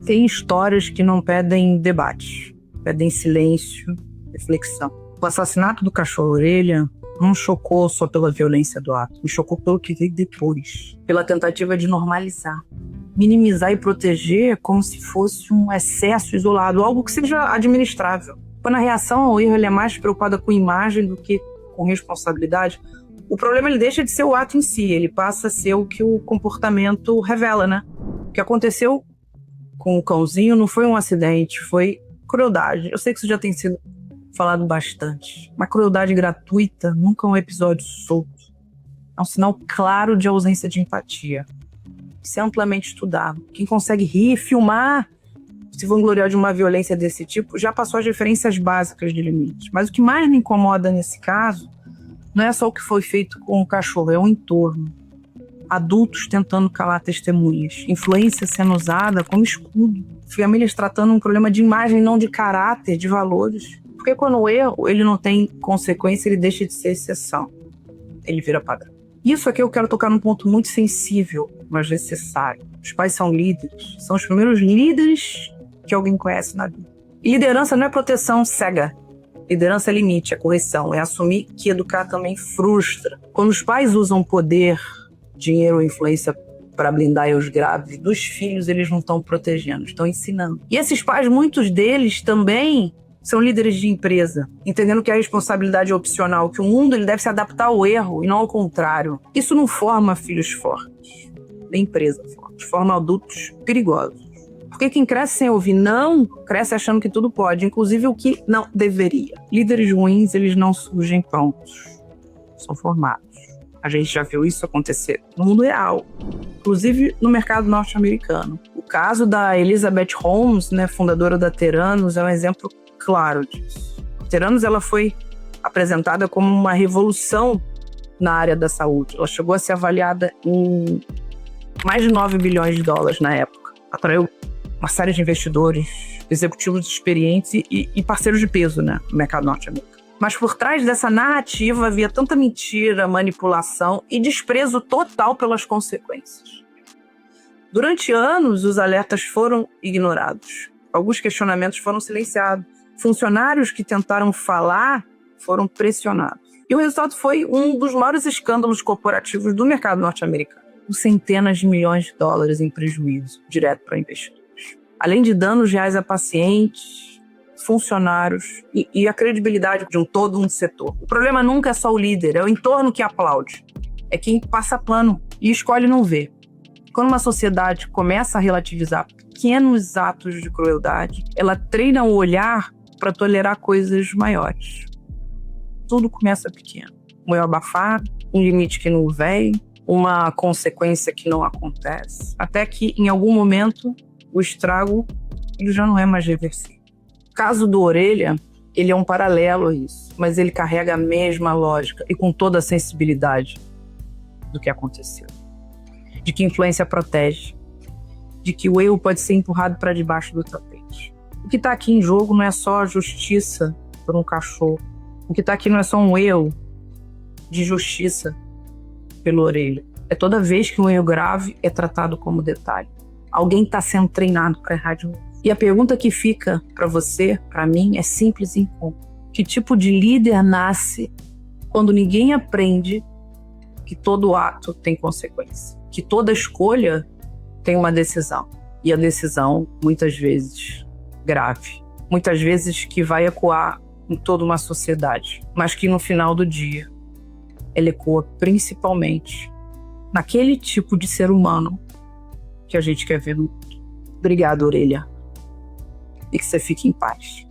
Tem histórias que não pedem debate, pedem silêncio, reflexão. O assassinato do cachorro-orelha não chocou só pela violência do ato, me chocou pelo que veio depois, pela tentativa de normalizar, minimizar e proteger como se fosse um excesso isolado, algo que seja administrável. Quando a reação ao erro ele é mais preocupada com imagem do que com responsabilidade, o problema ele deixa de ser o ato em si, ele passa a ser o que o comportamento revela, né? O que aconteceu com o cãozinho não foi um acidente, foi crueldade. Eu sei que isso já tem sido falado bastante. Uma crueldade gratuita nunca é um episódio solto. É um sinal claro de ausência de empatia. Isso é amplamente estudado. Quem consegue rir, filmar, se vangloriar de uma violência desse tipo, já passou as referências básicas de limites. Mas o que mais me incomoda nesse caso não é só o que foi feito com o cachorro, é o entorno. Adultos tentando calar testemunhas, influência sendo usada como escudo, famílias tratando um problema de imagem, não de caráter, de valores. Porque quando o erro ele não tem consequência, ele deixa de ser exceção, ele vira padrão. Isso aqui eu quero tocar num ponto muito sensível, mas necessário. Os pais são líderes, são os primeiros líderes que alguém conhece na vida. E liderança não é proteção cega. Liderança é limite, é correção, é assumir que educar também frustra. Quando os pais usam poder, dinheiro ou influência para blindar os graves dos filhos, eles não estão protegendo, estão ensinando. E esses pais, muitos deles também são líderes de empresa, entendendo que a responsabilidade é opcional, que o mundo ele deve se adaptar ao erro e não ao contrário. Isso não forma filhos fortes, nem empresa forte, forma adultos perigosos. Porque quem cresce sem ouvir não, cresce achando que tudo pode, inclusive o que não deveria. Líderes ruins, eles não surgem prontos, são formados. A gente já viu isso acontecer no mundo real, inclusive no mercado norte-americano. O caso da Elizabeth Holmes, né, fundadora da Theranos, é um exemplo claro disso. A Theranos ela foi apresentada como uma revolução na área da saúde. Ela chegou a ser avaliada em mais de 9 bilhões de dólares na época. Atraiu uma série de investidores, executivos experientes e parceiros de peso, né, no mercado norte-americano. Mas por trás dessa narrativa havia tanta mentira, manipulação e desprezo total pelas consequências. Durante anos, os alertas foram ignorados. Alguns questionamentos foram silenciados. Funcionários que tentaram falar foram pressionados. E o resultado foi um dos maiores escândalos corporativos do mercado norte-americano, com centenas de milhões de dólares em prejuízo direto para investidores. Além de danos reais a pacientes, funcionários e a credibilidade de todo um setor. O problema nunca é só o líder, é o entorno que aplaude. É quem passa plano e escolhe não ver. Quando uma sociedade começa a relativizar pequenos atos de crueldade, ela treina o olhar para tolerar coisas maiores. Tudo começa pequeno. Um erro abafado, um limite que não vem, uma consequência que não acontece. Até que, em algum momento, o estrago ele já não é mais reversível. O caso do Orelha, ele é um paralelo a isso, mas ele carrega a mesma lógica e com toda a sensibilidade do que aconteceu. De que influência protege, de que o erro pode ser empurrado para debaixo do tapete. O que está aqui em jogo não é só a justiça por um cachorro. O que está aqui não é só um erro de justiça pelo Orelha. É toda vez que um erro grave é tratado como detalhe. Alguém está sendo treinado para errar de novo. E a pergunta que fica para você, para mim, é simples e incômoda. Que tipo de líder nasce quando ninguém aprende que todo ato tem consequência? Que toda escolha tem uma decisão. E a decisão, muitas vezes, grave. Muitas vezes que vai ecoar em toda uma sociedade. Mas que no final do dia, ela ecoa principalmente naquele tipo de ser humano que a gente quer ver no mundo. Obrigado, Orelha. E que você fique em paz.